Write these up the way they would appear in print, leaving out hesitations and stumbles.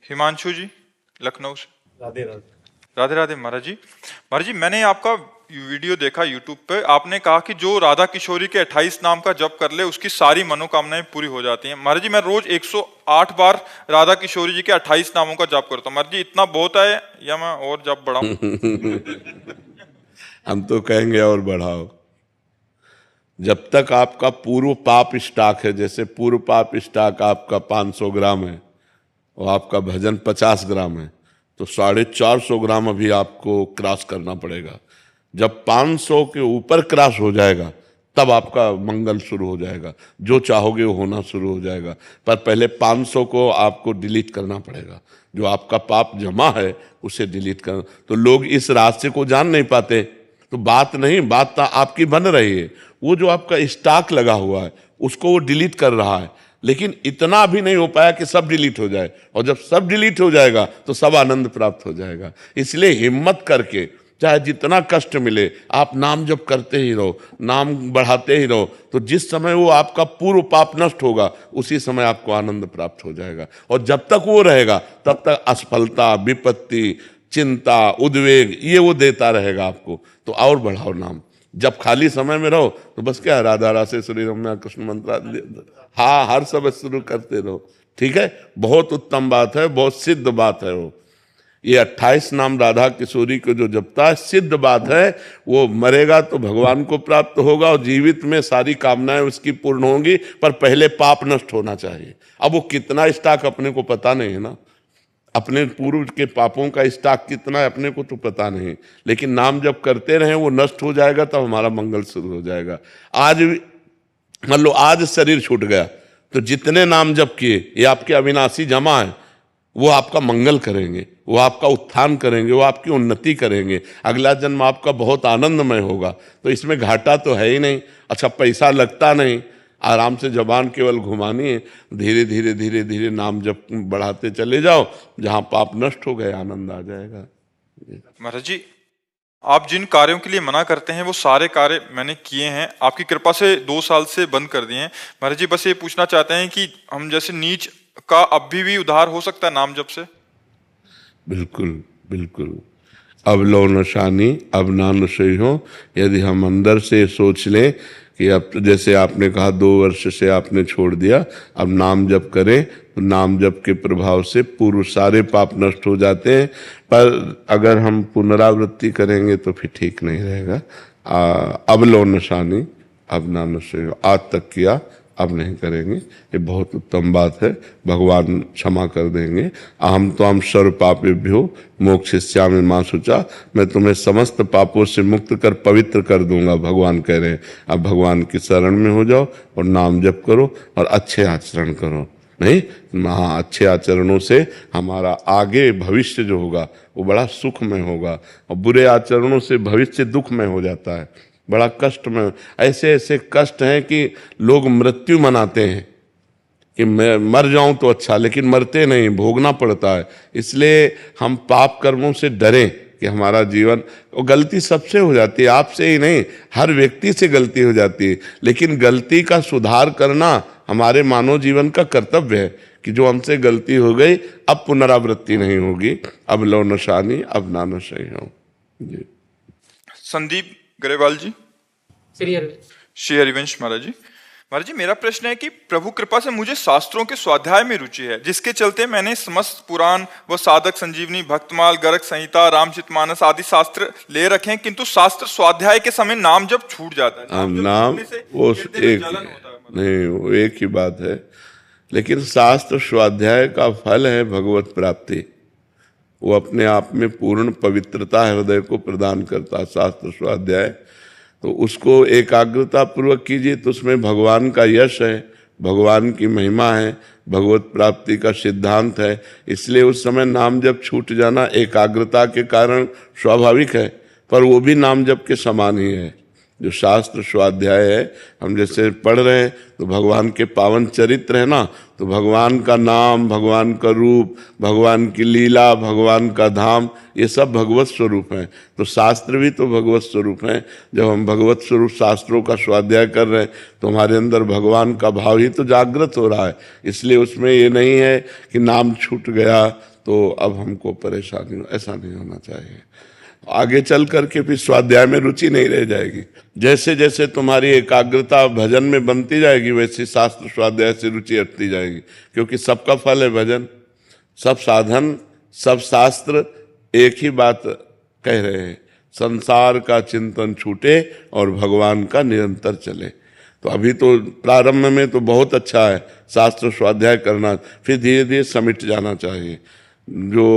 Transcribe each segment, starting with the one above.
हिमांशु जी, लखनऊ से। राधे राधे। राधे राधे महाराज जी। महाराज जी, मैंने आपका वीडियो देखा यूट्यूब पे। आपने कहा कि जो राधा किशोरी के 28 नाम का जप कर ले उसकी सारी मनोकामनाएं पूरी हो जाती हैं। महाराज जी, मैं रोज 108 बार राधा किशोरी जी के 28 नामों का जप करता हूँ। महाराज जी, इतना बहुत है या मैं और जप बढ़ाऊं? हम तो कहेंगे और बढ़ाओ। जब तक आपका पूर्व पाप स्टॉक है, जैसे पूर्व पाप स्टॉक आपका 500 ग्राम है और आपका भजन 50 ग्राम है, तो 450 ग्राम अभी आपको क्रॉस करना पड़ेगा। जब 500 के ऊपर क्रॉस हो जाएगा तब आपका मंगल शुरू हो जाएगा, जो चाहोगे वो होना शुरू हो जाएगा। पर पहले 500 को आपको डिलीट करना पड़ेगा, जो आपका पाप जमा है उसे डिलीट करना। तो लोग इस रास्ते को जान नहीं पाते, तो बात नहीं, बात तो आपकी बन रही है। वो जो आपका स्टॉक लगा हुआ है उसको वो डिलीट कर रहा है, लेकिन इतना भी नहीं हो पाया कि सब डिलीट हो जाए। और जब सब डिलीट हो जाएगा तो सब आनंद प्राप्त हो जाएगा। इसलिए हिम्मत करके, चाहे जितना कष्ट मिले, आप नाम जप करते ही रहो, नाम बढ़ाते ही रहो। तो जिस समय वो आपका पूर्व पाप नष्ट होगा उसी समय आपको आनंद प्राप्त हो जाएगा। और जब तक वो रहेगा तब तक असफलता, विपत्ति, चिंता, उद्वेग ये वो देता रहेगा आपको। तो और बढ़ाओ नाम। जब खाली समय में रहो तो बस क्या, राधा रासे श्री रम्या कृष्ण मंत्र, हाँ, हर सब शुरू करते रहो। ठीक है, बहुत उत्तम बात है, बहुत सिद्ध बात है वो। ये 28 नाम राधा किशोरी को जो जपता है, सिद्ध बात है। वो मरेगा तो भगवान को प्राप्त होगा और जीवित में सारी कामनाएं उसकी पूर्ण होंगी, पर पहले पाप नष्ट होना चाहिए। अब वो कितना स्टॉक अपने को पता नहीं है ना, अपने पूर्व के पापों का स्टॉक कितना है अपने को तो पता नहीं, लेकिन नाम जब करते रहे वो नष्ट हो जाएगा तब हमारा मंगल शुरू हो जाएगा। आज मान लो आज शरीर छूट गया तो जितने नाम जप किए ये आपके अविनाशी जमा है, वो आपका मंगल करेंगे, वो आपका उत्थान करेंगे, वो आपकी उन्नति करेंगे। अगला जन्म आपका बहुत आनंदमय होगा। तो इसमें घाटा तो है ही नहीं। अच्छा, पैसा लगता नहीं, आराम से जबान केवल घुमानी है, धीरे धीरे धीरे धीरे नाम जप बढ़ाते चले जाओ, जहां पाप नष्ट हो गए आनंद आ जाएगा। महाराज जी, आप जिन कार्यों के लिए मना करते हैं वो सारे कार्य मैंने किए हैं, आपकी कृपा से 2 साल से बंद कर दिए हैं। महाराज जी, बस ये पूछना चाहते हैं कि हम जैसे नीच का अभी भी उद्धार हो सकता है नाम जप से? बिल्कुल बिल्कुल। अब लो नशानी अब ना नशे हो। यदि हम अंदर से सोच लें कि अब जैसे आपने कहा 2 वर्ष से आपने छोड़ दिया, अब नाम जप करें तो नाम जप के प्रभाव से पूर्व सारे पाप नष्ट हो जाते हैं। पर अगर हम पुनरावृत्ति करेंगे तो फिर ठीक नहीं रहेगा। अब लो नशानी अब ना नशे हो, आज तक किया अब नहीं करेंगे, ये बहुत उत्तम बात है। भगवान क्षमा कर देंगे। अहम तो हम सर्व पापेभ्यो मोक्षयिष्यामि मा शुचा, मैं तुम्हें समस्त पापों से मुक्त कर पवित्र कर दूंगा, भगवान कह रहे हैं। अब भगवान की शरण में हो जाओ और नाम जप करो और अच्छे आचरण करो। नहीं, हाँ, अच्छे आचरणों से हमारा आगे भविष्य जो होगा वो बड़ा सुख में होगा, और बुरे आचरणों से भविष्य दुख में हो जाता है, बड़ा कष्ट में। ऐसे ऐसे कष्ट हैं कि लोग मृत्यु मनाते हैं कि मैं मर जाऊं तो अच्छा, लेकिन मरते नहीं, भोगना पड़ता है। इसलिए हम पाप कर्मों से डरें कि हमारा जीवन, और गलती सबसे हो जाती है, आपसे ही नहीं, हर व्यक्ति से गलती हो जाती है। लेकिन गलती का सुधार करना हमारे मानव जीवन का कर्तव्य है कि जो हमसे गलती हो गई अब पुनरावृत्ति नहीं होगी। अब लो नशानी अब ना नशे हो। जी। संदीप ग्रेवाल जी, श्री हरिवंश। महाराज जी, मेरा प्रश्न है कि प्रभु कृपा से मुझे शास्त्रों के स्वाध्याय में रुचि है, जिसके चलते मैंने समस्त पुराण व साधक संजीवनी, भक्तमाल, गर्ग संहिता, रामचरितमानस आदि शास्त्र ले रखे हैं, किंतु शास्त्र स्वाध्याय के समय नाम जब छूट जाता है। नाम वो एक ही बात है, लेकिन शास्त्र स्वाध्याय का फल है भगवत प्राप्ति। वो अपने आप में पूर्ण पवित्रता हृदय को प्रदान करता है शास्त्र स्वाध्याय। तो उसको एकाग्रता पूर्वक कीजिए तो उसमें भगवान का यश है, भगवान की महिमा है, भगवत प्राप्ति का सिद्धांत है। इसलिए उस समय नाम जप छूट जाना एकाग्रता के कारण स्वाभाविक है, पर वो भी नाम जप के समान ही है। जो शास्त्र स्वाध्याय है, हम जैसे पढ़ रहे हैं तो भगवान के पावन चरित्र है ना, तो भगवान का नाम, भगवान का रूप, भगवान की लीला, भगवान का धाम, ये सब भगवत स्वरूप हैं। तो शास्त्र भी तो भगवत स्वरूप हैं। जब हम भगवत स्वरूप शास्त्रों का स्वाध्याय कर रहे हैं तो हमारे अंदर भगवान का भाव ही तो जागृत हो रहा है। इसलिए उसमें ये नहीं है कि नाम छूट गया तो अब हमको परेशानी हो, ऐसा नहीं होना चाहिए। आगे चल करके फिर स्वाध्याय में रुचि नहीं रह जाएगी। जैसे जैसे तुम्हारी एकाग्रता भजन में बनती जाएगी वैसे शास्त्र स्वाध्याय से रुचि हटती जाएगी, क्योंकि सबका फल है भजन। सब साधन, सब शास्त्र एक ही बात कह रहे हैं, संसार का चिंतन छूटे और भगवान का निरंतर चले। तो अभी तो प्रारंभ में तो बहुत अच्छा है शास्त्र स्वाध्याय करना, फिर धीरे धीरे समिट जाना चाहिए। जो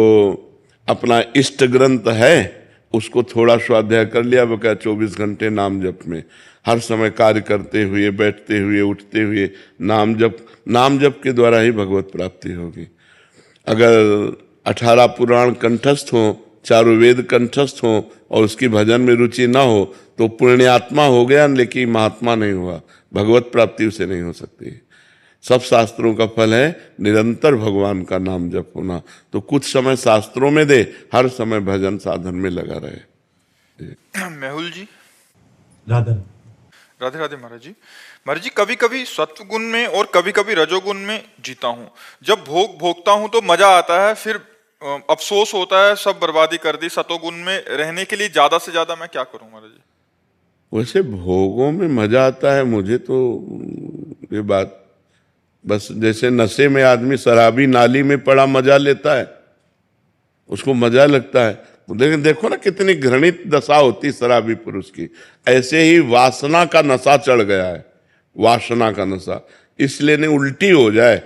अपना इष्ट ग्रंथ है उसको थोड़ा स्वाध्याय कर लिया, बकाया 24 घंटे नाम जप में हर समय कार्य करते हुए, बैठते हुए, उठते हुए नाम जप के द्वारा ही भगवत प्राप्ति होगी। अगर 18 पुराण कंठस्थ हो, चारों वेद कंठस्थ हो और उसकी भजन में रुचि ना हो तो पुण्यात्मा हो गया लेकिन महात्मा नहीं हुआ, भगवत प्राप्ति उसे नहीं हो सकती। सब शास्त्रों का फल है निरंतर भगवान का नाम जप होना। तो कुछ समय शास्त्रों में दे, हर समय भजन साधन में लगा रहे। मेहुल जी, राधे राधे राधे महाराज जी। महाराज जी, कभी कभी सत्व गुण में और कभी कभी रजोगुण में जीता हूँ। जब भोगता हूँ तो मजा आता है, फिर अफसोस होता है सब बर्बादी कर दी। सतोगुण में रहने के लिए ज्यादा से ज्यादा मैं क्या करूँ महाराज जी? वैसे भोगों में मजा आता है, मुझे तो ये बात बस जैसे नशे में आदमी शराबी नाली में पड़ा मजा लेता है, उसको मजा लगता है। लेकिन देखो ना कितनी घृणित दशा होती शराबी पुरुष की। ऐसे ही वासना का नशा चढ़ गया है, वासना का नशा, इसलिए नहीं उल्टी हो जाए,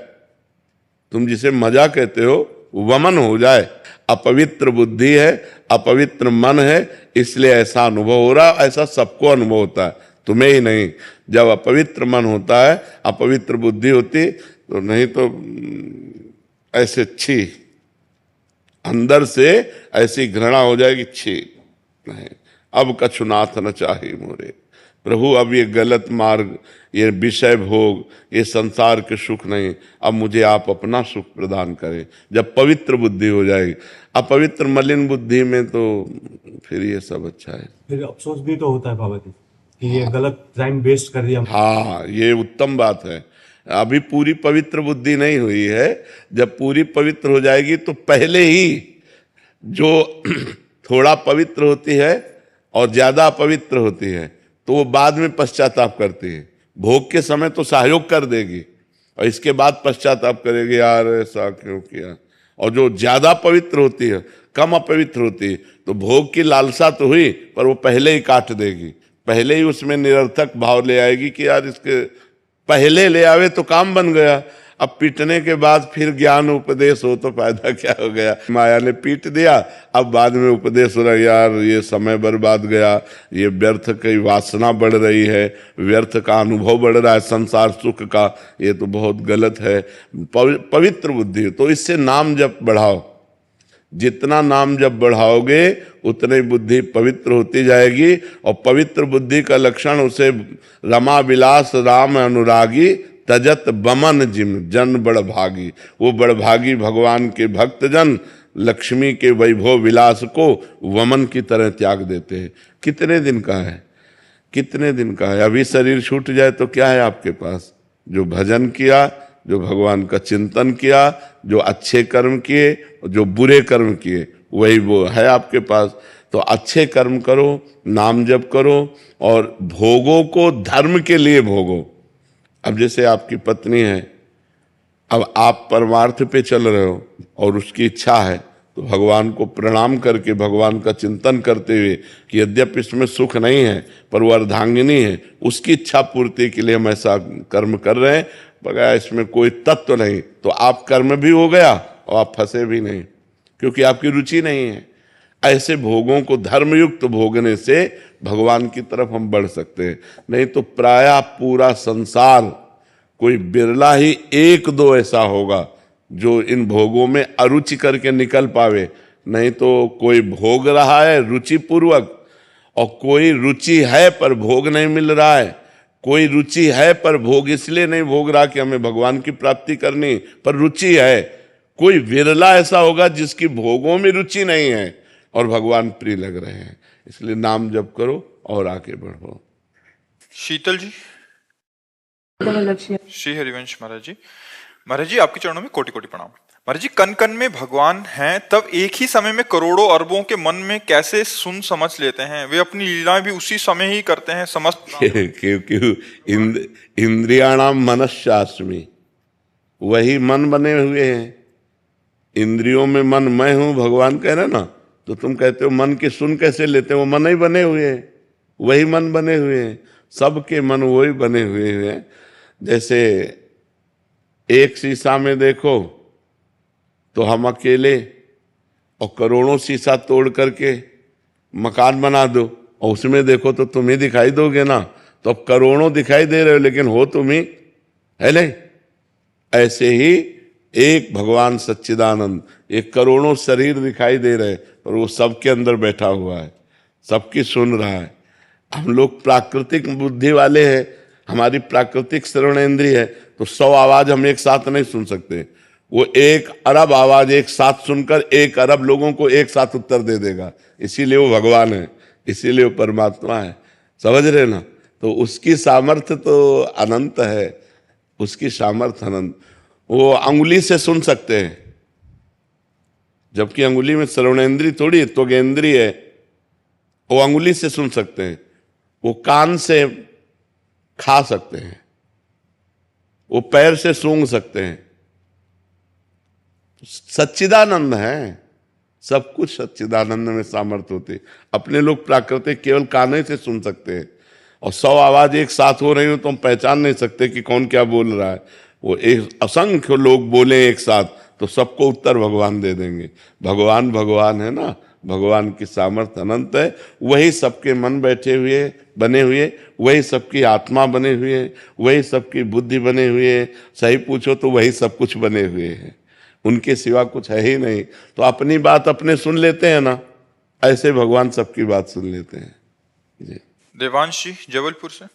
तुम जिसे मजा कहते हो वमन हो जाए। अपवित्र बुद्धि है, अपवित्र मन है, इसलिए ऐसा अनुभव हो रहा। ऐसा सबको अनुभव होता है, तुम्हें ही नहीं। जब अपवित्र मन होता है, अपवित्र बुद्धि होती तो नहीं तो ऐसे छी, अंदर से ऐसी घृणा हो जाएगी, छी नहीं अब कछुनाथ न चाहे मोरे प्रभु, अब ये गलत मार्ग, ये विषय भोग, ये संसार के सुख नहीं, अब मुझे आप अपना सुख प्रदान करें। जब पवित्र बुद्धि हो जाएगी, अपवित्र मलिन बुद्धि में तो फिर ये सब अच्छा है। फिर अफसोस भी तो होता है बाबा जी कि ये गलत टाइम वेस्ट कर दिया। हाँ, ये उत्तम बात है। अभी पूरी पवित्र बुद्धि नहीं हुई है। जब पूरी पवित्र हो जाएगी तो पहले ही जो थोड़ा पवित्र होती है और ज्यादा अपवित्र होती है तो वो बाद में पश्चाताप करती है। भोग के समय तो सहयोग कर देगी और इसके बाद पश्चाताप करेगी, यार ऐसा क्यों किया। और जो ज्यादा पवित्र होती है, कम अपवित्र होती है, तो भोग की लालसा तो हुई पर वो पहले ही काट देगी, पहले ही उसमें निरर्थक भाव ले आएगी कि यार इसके पहले ले आवे तो काम बन गया। अब पीटने के बाद फिर ज्ञान उपदेश हो तो फायदा क्या हो गया। माया ने पीट दिया, अब बाद में उपदेश हो रहा, यार ये समय बर्बाद गया, ये व्यर्थ की वासना बढ़ रही है, व्यर्थ का अनुभव बढ़ रहा है संसार सुख का, ये तो बहुत गलत है। पवित्र बुद्धि, तो इससे नाम जप बढ़ाओ। जितना नाम जप बढ़ाओगे उतनी बुद्धि पवित्र होती जाएगी। और पवित्र बुद्धि का लक्षण उसे रमा विलास राम अनुरागी तजत बमन जिम जन बड़भागी। वो बड़भागी भगवान के भक्तजन लक्ष्मी के वैभव विलास को वमन की तरह त्याग देते हैं। कितने दिन का है, कितने दिन का है। अभी शरीर छूट जाए तो क्या है आपके पास? जो भजन किया, जो भगवान का चिंतन किया, जो अच्छे कर्म किए, जो बुरे कर्म किए, वही वो है आपके पास। तो अच्छे कर्म करो, नाम जप करो और भोगों को धर्म के लिए भोगो। अब जैसे आपकी पत्नी है, अब आप परमार्थ पे चल रहे हो और उसकी इच्छा है तो भगवान को प्रणाम करके, भगवान का चिंतन करते हुए कि यद्यपि इसमें सुख नहीं है पर वो अर्धांगिनी है, उसकी इच्छा पूर्ति के लिए हम ऐसा कर्म कर रहे हैं, बगैर इसमें कोई तत्व नहीं, तो आप कर्म भी हो गया और आप फंसे भी नहीं, क्योंकि आपकी रुचि नहीं है। ऐसे भोगों को धर्मयुक्त भोगने से भगवान की तरफ हम बढ़ सकते हैं। नहीं तो प्रायः पूरा संसार, कोई बिरला ही एक दो ऐसा होगा जो इन भोगों में अरुचि करके निकल पावे। नहीं तो कोई भोग रहा है रुचि पूर्वक और कोई रुचि है पर भोग नहीं मिल रहा है, कोई रुचि है पर भोग इसलिए नहीं भोग रहा कि हमें भगवान की प्राप्ति करनी, पर रुचि है। कोई विरला ऐसा होगा जिसकी भोगों में रुचि नहीं है और भगवान प्रिय लग रहे हैं, इसलिए नाम जप करो और आगे बढ़ो। शीतल जी। श्री हरिवंश महाराज जी। महाराज जी, आपके चरणों में कोटि कोटि प्रणाम। महाराज जी, कन कन में भगवान हैं, तब एक ही समय में करोड़ों अरबों के मन में कैसे सुन समझ लेते हैं? वे अपनी लीलाएं भी उसी समय ही करते हैं समस्त। क्योंकि इंद्रियाणाम मनश्चास्मि, वही मन बने हुए हैं। इंद्रियों में मन मैं हूं, भगवान कह रहे ना, तो तुम कहते हो मन की सुन कैसे लेते हो? वो मन ही बने हुए हैं, वही मन बने हुए हैं, सबके मन वही बने हुए हैं। जैसे एक शीशा में देखो तो हम अकेले, और करोड़ों शीशा तोड़ करके मकान बना दो और उसमें देखो तो तुम ही दिखाई दोगे ना। तो अब करोड़ों दिखाई दे रहे हो लेकिन हो तुम ही, है नहीं? ऐसे ही एक भगवान सच्चिदानंद, एक करोड़ों शरीर दिखाई दे रहे पर वो सबके अंदर बैठा हुआ है, सबकी सुन रहा है। हम लोग प्राकृतिक बुद्धि वाले हैं, हमारी प्राकृतिक श्रवण इंद्रिय है, तो 100 आवाज हम एक साथ नहीं सुन सकते। वो 1 अरब आवाज एक साथ सुनकर 1 अरब लोगों को एक साथ उत्तर दे देगा। इसीलिए वो भगवान है, इसीलिए वो परमात्मा है। समझ रहे ना? तो उसकी सामर्थ्य तो अनंत है, उसकी सामर्थ्य अनंत। वो अंगुली से सुन सकते हैं, जबकि अंगुली में श्रवणेंद्रिय थोड़ी त्वगेंद्रिय है, वो अंगुली से सुन सकते हैं। वो कान से खा सकते हैं, वो पैर से सूंघ सकते हैं। सच्चिदानंद है, सब कुछ सच्चिदानंद में सामर्थ्य होती। अपने लोग प्राकृतिक केवल कान से सुन सकते हैं, और 100 आवाज एक साथ हो रही हो तो हम पहचान नहीं सकते कि कौन क्या बोल रहा है। वो एक असंख्य लोग बोले एक साथ तो सबको उत्तर भगवान दे देंगे। भगवान भगवान है ना, भगवान की सामर्थ्य अनंत है। वही सबके मन बैठे हुए बने हुए, वही सबकी आत्मा बने हुए, वही सबकी बुद्धि बने हुए। सही पूछो तो वही सब कुछ बने हुए हैं, उनके सिवा कुछ है ही नहीं। तो अपनी बात अपने सुन लेते हैं ना, ऐसे भगवान सबकी बात सुन लेते हैं जी। देवांश जी जबलपुर से।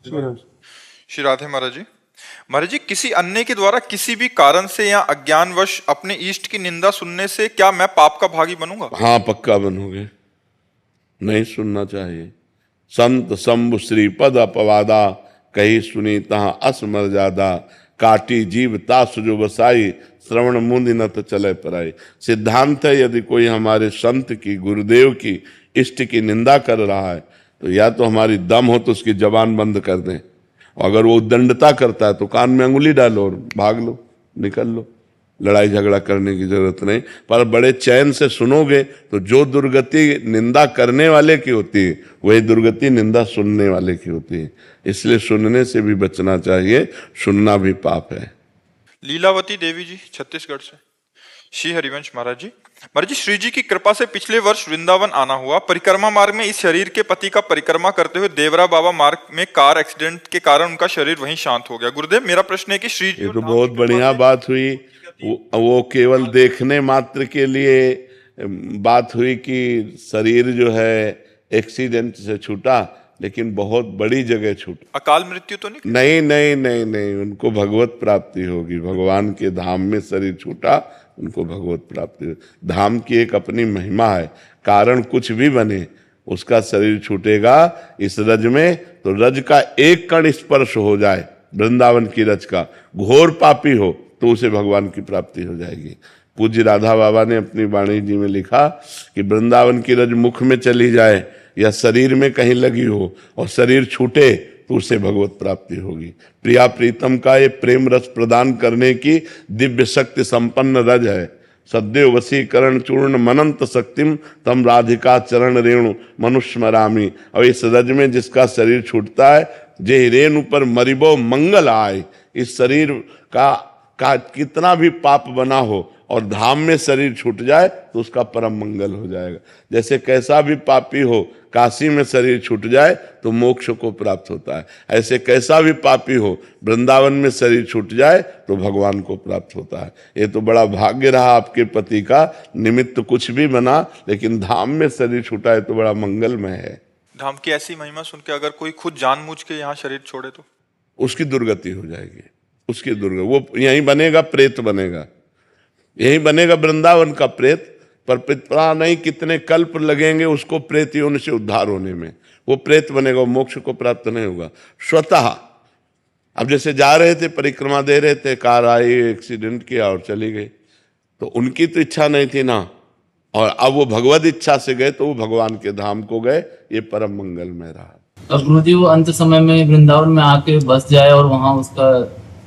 श्री राधे महाराज जी। महाराज जी, किसी अन्य के द्वारा किसी भी कारण से या अज्ञानवश अपने इष्ट की निंदा सुनने से क्या मैं पाप का भागी बनूंगा? हाँ, पक्का बनोगे, नहीं सुनना चाहिए। संत शंभु श्रीपद अपवादा, कही सुनी तहां असमर ज्यादा, काटी जीव तास जो बसाई, श्रवण मुंद न तो चले पराई। सिद्धांत है, यदि कोई हमारे संत की, गुरुदेव की, इष्ट की निंदा कर रहा है तो या तो हमारी दम हो तो उसकी जबान बंद कर दें, अगर वो दंडता करता है तो कान में अंगुली डालो और भाग लो, निकल लो। लड़ाई झगड़ा करने की जरूरत नहीं, पर बड़े चैन से सुनोगे तो जो दुर्गति निंदा करने वाले की होती है वही दुर्गति निंदा सुनने वाले की होती है। इसलिए सुनने से भी बचना चाहिए, सुनना भी पाप है। लीलावती देवी जी छत्तीसगढ़ से। श्री हरिवंश महाराज जी। महाराज जी, श्री जी की कृपा से पिछले वर्ष वृंदावन आना हुआ। परिक्रमा मार्ग में इस शरीर के पति का परिक्रमा करते हुए देवरा बाबा मार्ग में कार एक्सीडेंट के कारण उनका शरीर वहीं शांत हो गया। गुरुदेव, मेरा प्रश्न है कि श्री जी, ये तो बहुत बढ़िया बात हुई। वो केवल देखने मात्र के लिए बात हुई कि शरीर जो है एक्सीडेंट से छूटा, लेकिन बहुत बड़ी जगह छूटा। अकाल मृत्यु तो नहीं? नहीं नहीं नहीं नहीं, उनको भगवत प्राप्ति होगी। भगवान के धाम में शरीर छूटा, उनको भगवत प्राप्ति होगी। धाम की एक अपनी महिमा है, कारण कुछ भी बने उसका शरीर छूटेगा। इस रज में तो रज का एक कण स्पर्श हो जाए, वृंदावन की रज का, घोर पापी हो तो उसे भगवान की प्राप्ति हो जाएगी। पूज्य राधा बाबा ने अपनी वाणी जी में लिखा कि वृंदावन की रज मुख में चली जाए या शरीर में कहीं लगी हो और शरीर छूटे तो उसे भगवत प्राप्ति होगी। प्रिया प्रीतम का ये प्रेम रस प्रदान करने की दिव्य शक्ति संपन्न रज है। सद्यो वशीकरण चूर्ण मनंत शक्तिम तम राधिका चरण रेणु मनुष्मरामी। और इस रज में जिसका शरीर छूटता है, जे रेणु पर मरिबो मंगल आए। इस शरीर का कितना भी पाप बना हो और धाम में शरीर छूट जाए तो उसका परम मंगल हो जाएगा। जैसे कैसा भी पापी हो काशी में शरीर छूट जाए तो मोक्ष को प्राप्त होता है, ऐसे कैसा भी पापी हो वृंदावन में शरीर छूट जाए तो भगवान को प्राप्त होता है। ये तो बड़ा भाग्य रहा आपके पति का, निमित्त कुछ भी बना लेकिन धाम में शरीर छूटा है तो बड़ा मंगलमय है। धाम की ऐसी महिमा सुन के अगर कोई खुद जानबूझ के यहाँ शरीर छोड़े तो उसकी दुर्गति हो जाएगी, उसकी दुर्गति, वो यहीं बनेगा, प्रेत बनेगा, यहीं बनेगा वृंदावन का प्रेत। पर पता नहीं कितने कल्प लगेंगे उसको प्रेत योनि से उद्धार होने में, वो प्रेत बनेगा, वो मोक्ष को प्राप्त नहीं होगा स्वतः। अब जैसे जा रहे थे, परिक्रमा दे रहे थे, कार आई, एक्सीडेंट किया और चली गई, तो उनकी तो इच्छा नहीं थी ना, और अब वो भगवत इच्छा से गए तो वो भगवान के धाम को गए, ये परम मंगलमय रहा। अब गुरुजी वो अंत समय में वृंदावन में आके बस जाए और वहां उसका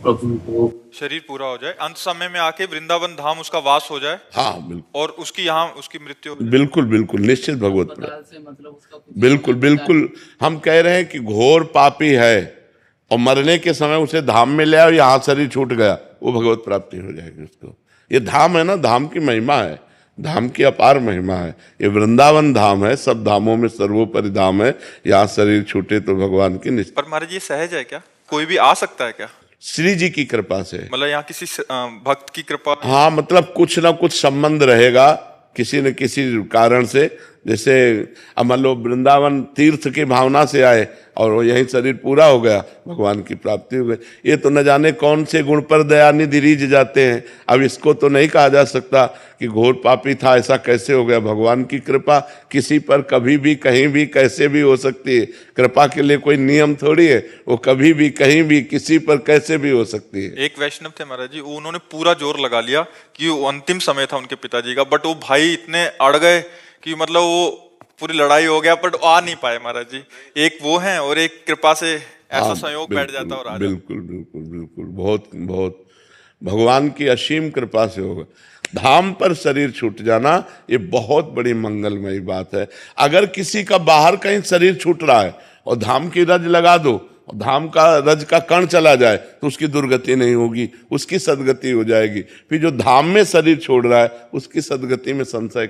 प्रभु को शरीर पूरा हो जाए, अंत समय में आके वृंदावन धाम उसका वास हो जाए, हाँ बिल्कुल, और उसकी यहाँ उसकी मृत्यु हो जाए। बिल्कुल बिल्कुल निश्चित भगवत से मतलब उसका बिल्कुल बिल्कुल। हम कह रहे हैं कि घोर पापी है और मरने के समय उसे धाम में ले आओ, यहाँ शरीर छूट गया, वो भगवत प्राप्ति हो जाएगी उसको। ये धाम है ना, धाम की महिमा है, धाम की अपार महिमा है। ये वृंदावन धाम है, सब धामों में सर्वोपरि धाम है, यहाँ शरीर छूटे तो भगवान की निश्चित। पर महाराज ये सहज है क्या, कोई भी आ सकता है क्या? श्री जी की कृपा से, मतलब यहाँ किसी भक्त की कृपा? हाँ, मतलब कुछ ना कुछ संबंध रहेगा किसी न किसी कारण से। जैसे अब मान लो वृंदावन तीर्थ की भावना से आए और वो यही शरीर पूरा हो गया, भगवान की प्राप्ति हो गई। ये तो न जाने कौन से गुण पर दयानिधि रीझ जाते हैं। अब इसको तो नहीं कहा जा सकता कि घोर पापी था ऐसा कैसे हो गया। भगवान की कृपा किसी पर कभी भी कहीं भी कैसे भी हो सकती है। कृपा के लिए कोई नियम थोड़ी है, वो कभी भी कहीं भी किसी पर कैसे भी हो सकती है। एक वैष्णव थे महाराज जी, उन्होंने पूरा जोर लगा लिया कि वो अंतिम समय था उनके पिताजी का, बट वो भाई इतने अड़ गए कि मतलब वो पूरी लड़ाई हो गया, पर आ नहीं पाए महाराज जी। एक वो हैं और एक कृपा से ऐसा संयोग बैठ जाता और आ जाता। बिल्कुल बिल्कुल बिल्कुल, बहुत बहुत भगवान की असीम कृपा से होगा। धाम पर शरीर छूट जाना ये बहुत बड़ी मंगलमयी बात है। अगर किसी का बाहर कहीं शरीर छूट रहा है और धाम की रज लगा दो, धाम का रज का कण चला जाए तो उसकी दुर्गति नहीं होगी, उसकी सदगति हो जाएगी। फिर जो धाम में शरीर छोड़ रहा है उसकी सदगति में संशय क्या।